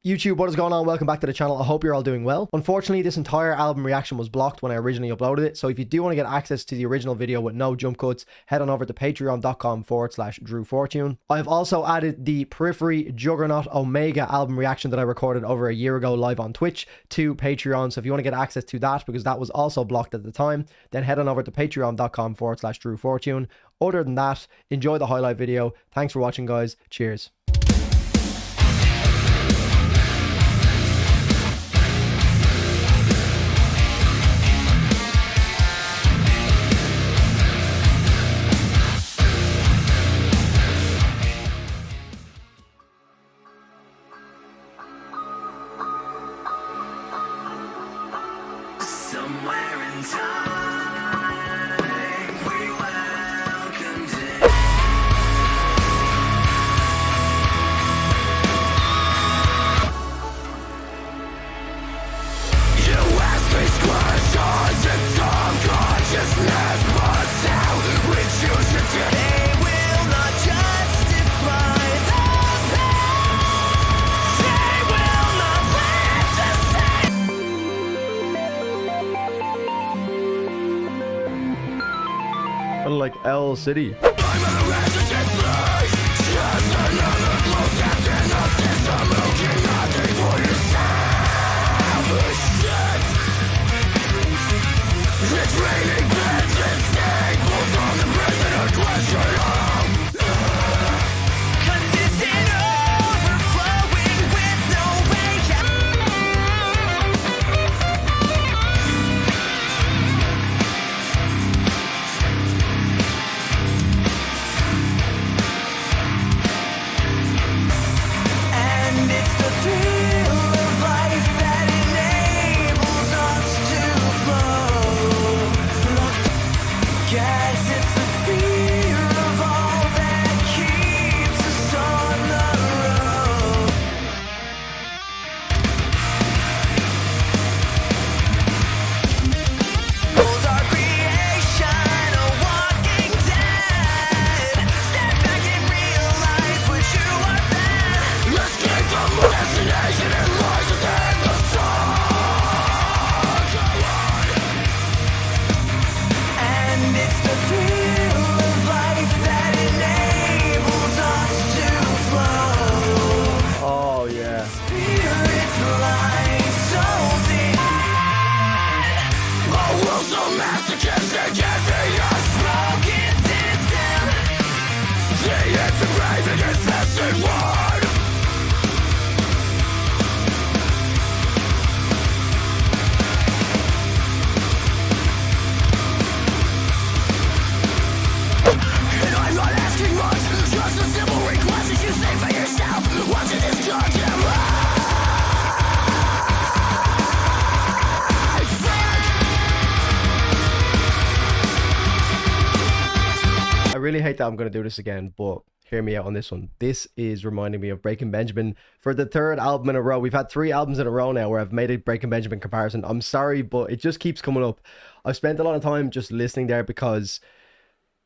YouTube, what is going on? Welcome back to the channel. I hope you're all doing well. Unfortunately, this entire album reaction was blocked when I originally uploaded it, so if you do want to get access to the original video with no jump cuts, head on over to patreon.com/DrewFortune. I've also added the Periphery Juggernaut Omega album reaction that I recorded over a year ago live on Twitch to Patreon, so if you want to get access to that, because that was also blocked at the time, then head on over to patreon.com/DrewFortune. Other than that, enjoy the highlight video. Thanks for watching, guys. Cheers. Somewhere in time, we welcomed it. You ask these questions, it's subconsciousness, but how we choose to do. They will not justify the past. They will not live the same. Kind of like L City. I'm a resident place, just another closed captain of system, looking nothing for yourself. Shit. It's raining vengeance, staples on the prisoner question. Consistent overflowing with no way And it's the thrill of life that enables us to flow. Guess it's the fear of all that keeps us on the road. Hold our creation, a walking dead. Step back and realize what you are then. Escape from destination and rises in the sun. And it's the thrill of life that enables us to flow. Oh yeah. Spirits lie so deep. The world's so masochistic, giving us broken system. The integrated infested word. And I'm not asking much, just a simple request that you say for yourself. Watching this goddamn life. I really hate that I'm going to do this again, but hear me out on this one. This is reminding me of Breaking Benjamin for the third album in a row. We've had 3 albums in a row now where I've made a Breaking Benjamin comparison. I'm sorry, but it just keeps coming up. I've spent a lot of time just listening there because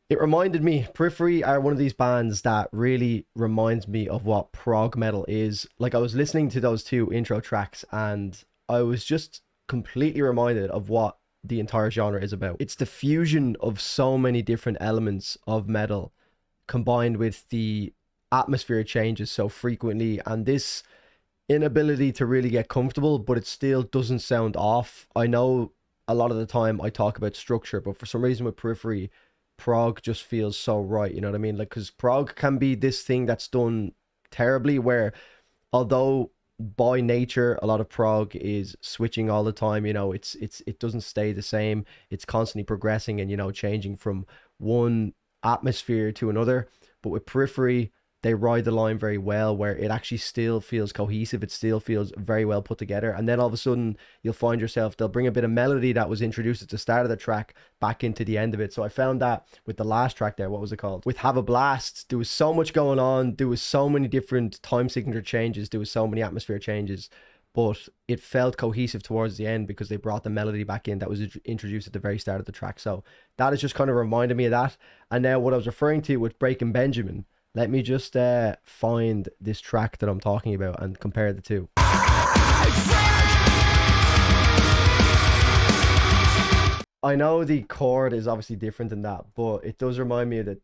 it reminded me, Periphery are one of these bands that really reminds me of what prog metal is. Like, I was listening to those 2 intro tracks and I was just completely reminded of what the entire genre is about. It's the fusion of so many different elements of metal combined with the atmosphere changes so frequently and this inability to really get comfortable, but it still doesn't sound off. I know a lot of the time I talk about structure, but for some reason with Periphery, prog just feels so right, you know what I mean? Like, because prog can be this thing that's done terribly, where although by nature a lot of prog is switching all the time, you know, it doesn't stay the same, it's constantly progressing and, you know, changing from one atmosphere to another. But with Periphery, they ride the line very well, where it actually still feels cohesive, it still feels very well put together. And then all of a sudden you'll find yourself, they'll bring a bit of melody that was introduced at the start of the track back into the end of it. So I found that with the last track there, what was it called, with Have a Blast, there was so much going on, there was so many different time signature changes, there was so many atmosphere changes, but it felt cohesive towards the end because they brought the melody back in that was introduced at the very start of the track. So that is just kind of reminded me of that. And now what I was referring to with Breaking Benjamin, Let me just find this track that I'm talking about and compare the two. I know the chord is obviously different than that, but it does remind me of the...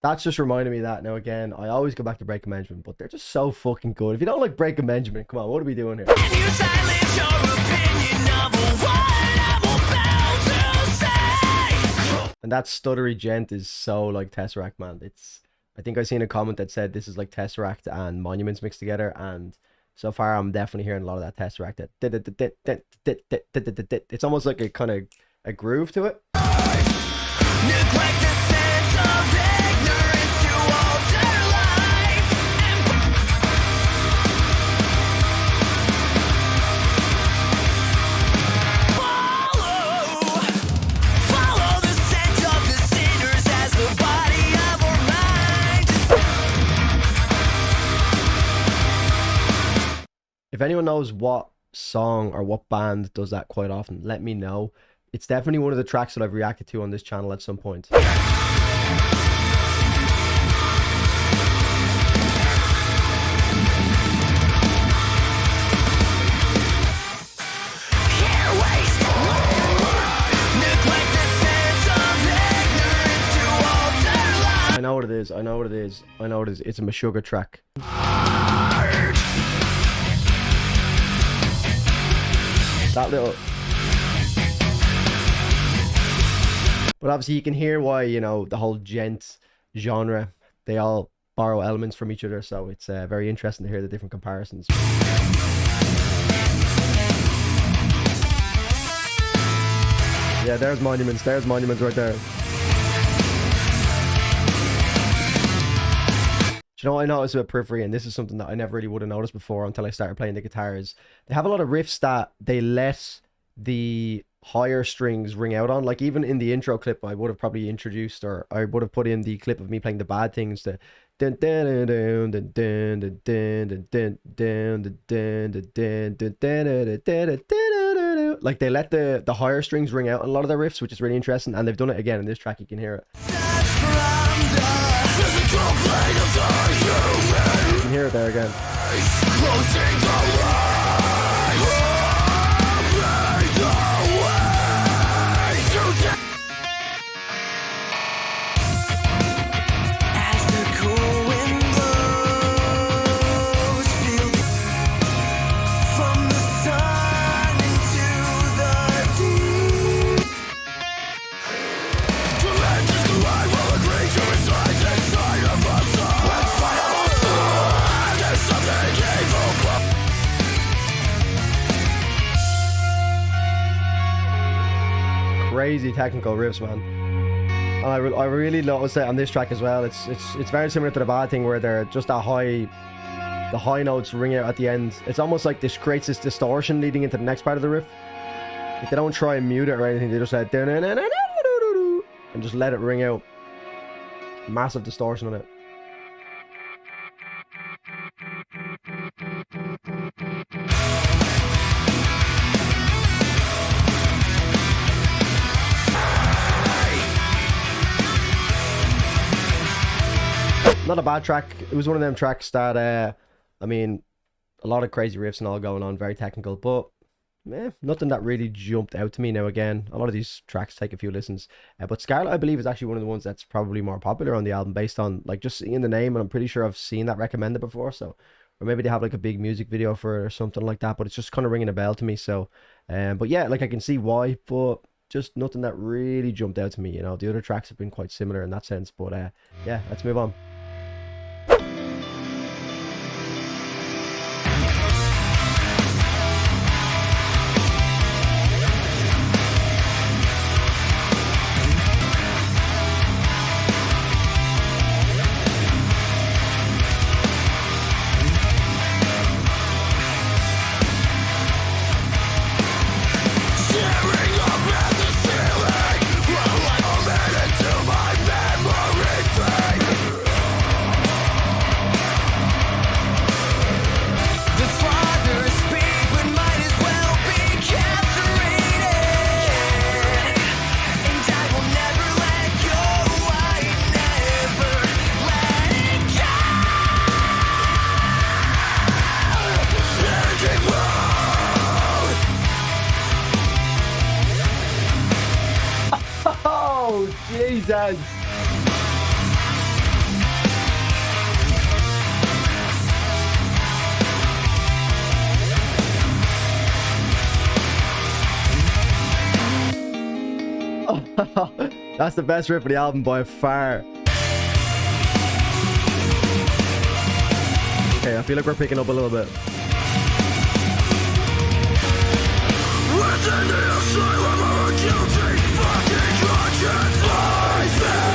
That's just reminding me of that. Now again, I always go back to Breaking Benjamin, but they're just so fucking good. If you don't like Breaking Benjamin, come on, what are we doing here? You silence your opinion of what I'm about to say. And that stuttery gent is so like Tesseract, man. It's, I think I seen a comment that said this is like Tesseract and Monuments mixed together, and so far I'm definitely hearing a lot of that Tesseract. It's almost like a kind of a groove to it. Neglect the sense of ignorance to alter life and follow the scent of the sinners as the body of our mind. If anyone knows what song or what band does that quite often, let me know. It's definitely one of the tracks that I've reacted to on this channel at some point. I know what it is. I know what it is. I know what it is. It's a Meshuggah track. That little... But obviously you can hear why, you know, the whole gent genre, they all borrow elements from each other. So it's very interesting to hear the different comparisons. Yeah, there's Monuments. There's Monuments right there. Do you know what I noticed about Periphery, and this is something that I never really would have noticed before until I started playing the guitars. They have a lot of riffs that they let the higher strings ring out on. Like even in the intro clip, I would have probably introduced, or I would have put in the clip of me playing the bad things, the dun dun dun dun dun dun dun dun dun dun dun dun. Like they let the higher strings ring out on a lot of their riffs, which is really interesting, and they've done it again in this track. You can hear it. You can hear it there again. As the cool wind blows, feel from the sun into the deep. To end is the light while a creature resides inside of us. Let's fight our soul. There's something evil. Crazy technical riffs, man. And I really noticed it on this track as well. It's very similar to the bad thing, where they're just the high notes ring out at the end. It's almost like this creates this distortion leading into the next part of the riff. Like they don't try and mute it or anything. They just like and just let it ring out. Massive distortion on it. Not a bad track. It was one of them tracks that, I mean, a lot of crazy riffs and all going on, very technical, but nothing that really jumped out to me. Now again, a lot of these tracks take a few listens, but Scarlet, I believe, is actually one of the ones that's probably more popular on the album based on like just seeing the name, and I'm pretty sure I've seen that recommended before. So, or maybe they have like a big music video for it or something like that, but it's just kind of ringing a bell to me. So, but yeah, like I can see why, but just nothing that really jumped out to me. You know, the other tracks have been quite similar in that sense, but yeah, let's move on. chance. That's the best riff of the album by far. Okay, I feel like we're picking up a little bit. Within the asylum of a guilty fucking conscience lies now.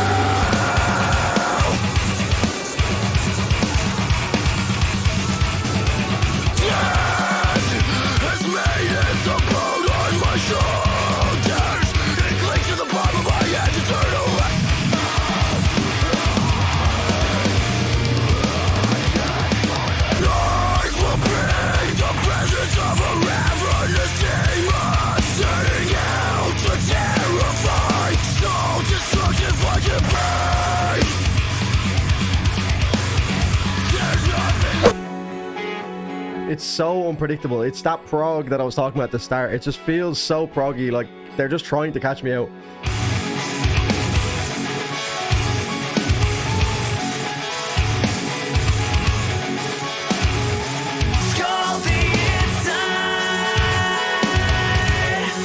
Death has made its abode on my shoulders. It clings to the palm of my hand to turn away. Life will bring the presence of a ravenous demon, setting out to terrify, soul destruction for your pain. There's nothing. It's so unpredictable. It's that prog that I was talking about at the start. It just feels so proggy, like they're just trying to catch me out. Scald the inside,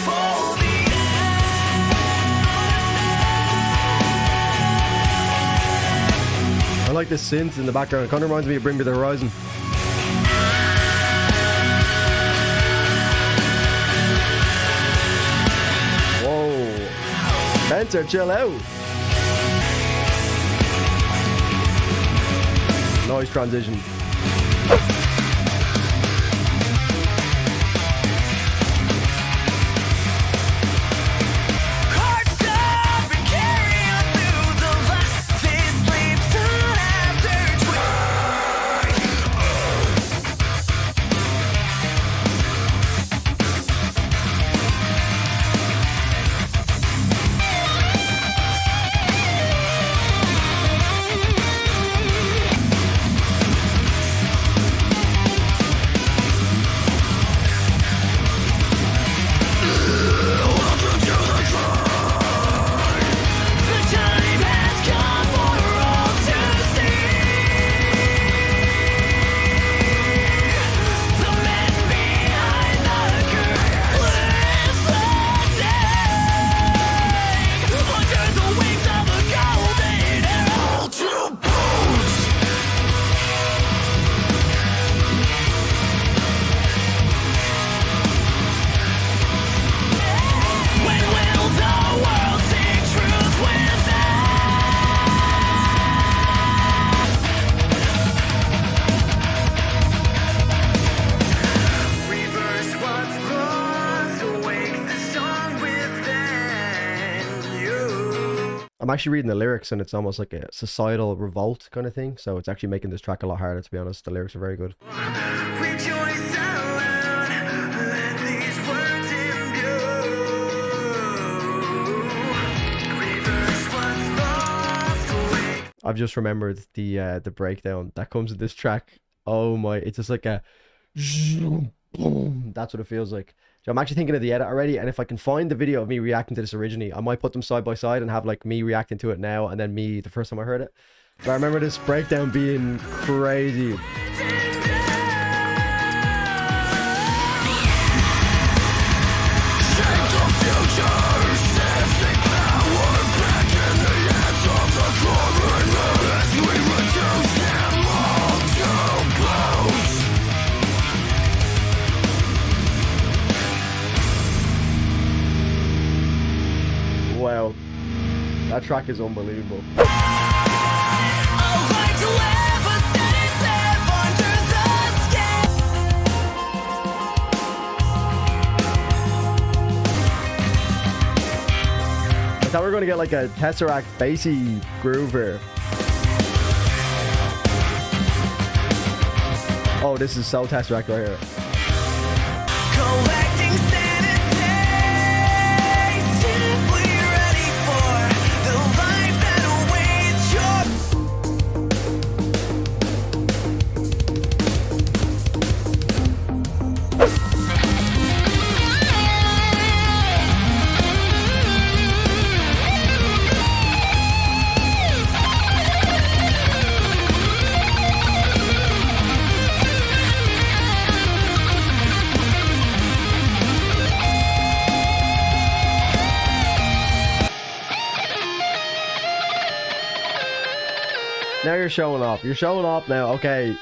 fold the I like the synth in the background. It kind of reminds me of Bring Me the Horizon. Whoa. Spencer, chill out. Nice transition. hearts up and carry on through the light. This sleeps on after the time has come for all to see. The men behind the curtain listening under the wings of a golden arrow to boost. When will the world see truth within? Reverse what's lost, awake the song within you. I'm actually reading the lyrics and it's almost like a societal revolt kind of thing. So it's actually making this track a lot harder, to be honest. The lyrics are very good. Rejoice out loud, let these words imbue. Reverse what's lost, awake. I've just remembered the breakdown that comes with this track. Oh my, it's just like a boom. That's what it feels like. So I'm actually thinking of the edit already, and if I can find the video of me reacting to this originally, I might put them side by side and have like me reacting to it now and then me the first time I heard it. But I remember this breakdown being crazy. Shake the future, sensing power back in the hands of the government as we reduce them all to bones. Wow, that track is unbelievable. I'd like to live a steady live under the skin. I thought we were going to get like a Tesseract bassy groove here. Oh, this is so Tesseract right here. Collecting sanity, simply ready for the life that awaits your. Now you're showing off. You're showing off now. Okay. Reaching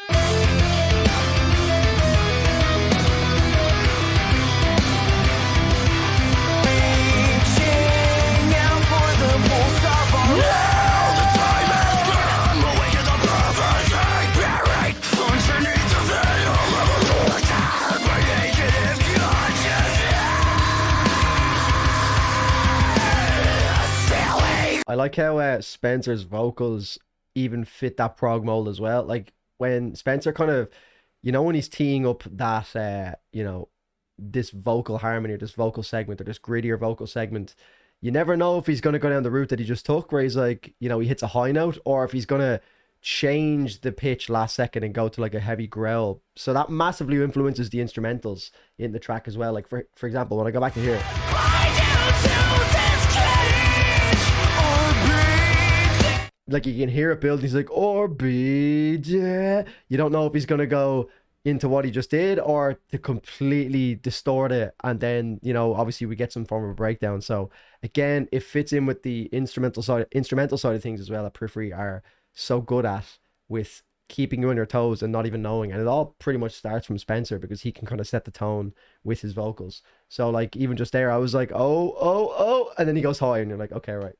out for the pulse of our now the time has come. Awaken the prophecy. Buried underneath the veil of my negative consciousness. I like how Spencer's vocals even fit that prog mold as well. Like when Spencer kind of, you know, when he's teeing up that, you know, this vocal harmony or this vocal segment or this grittier vocal segment, you never know if he's going to go down the route that he just took, where he's like, you know, he hits a high note, or if he's going to change the pitch last second and go to like a heavy growl. So that massively influences the instrumentals in the track as well. Like for example, when I go back to here, like you can hear it build. He's like, or beat, yeah. You don't know if he's gonna go into what he just did or to completely distort it, and then, you know, obviously we get some form of a breakdown. So again, it fits in with the instrumental side of things as well that Periphery are so good at, with keeping you on your toes and not even knowing. And it all pretty much starts from Spencer, because he can kind of set the tone with his vocals. So like even just there, I was like, oh, and then he goes high and you're like, okay, right.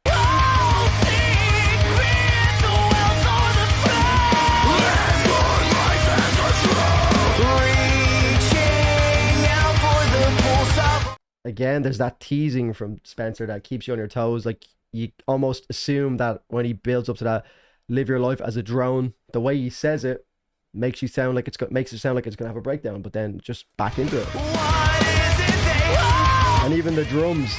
Again, there's that teasing from Spencer that keeps you on your toes. Like you almost assume that when he builds up to that, live your life as a drone, the way he says it makes it sound like it's gonna have a breakdown, but then just back into it. And even the drums.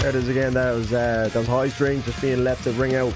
There it is again. That was those high strings just being left to ring out.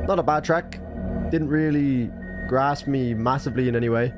Not a bad track. Didn't really grasp me massively in any way.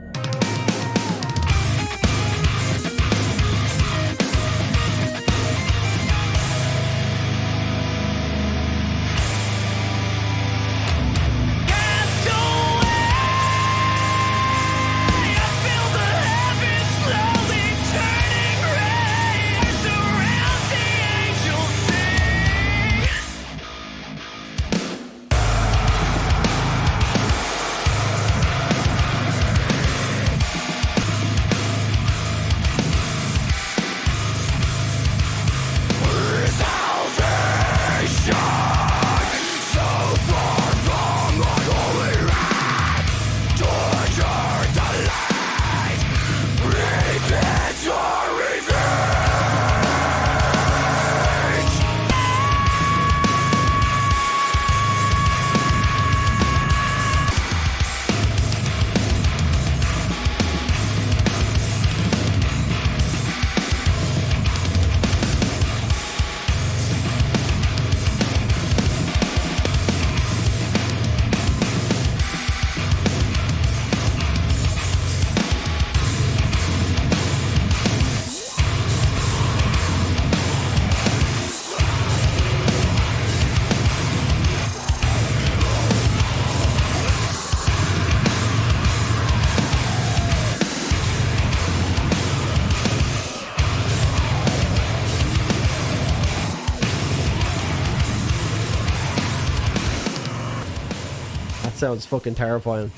sounds fucking terrifying.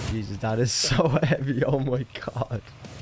Jesus, that is so heavy. Oh my god.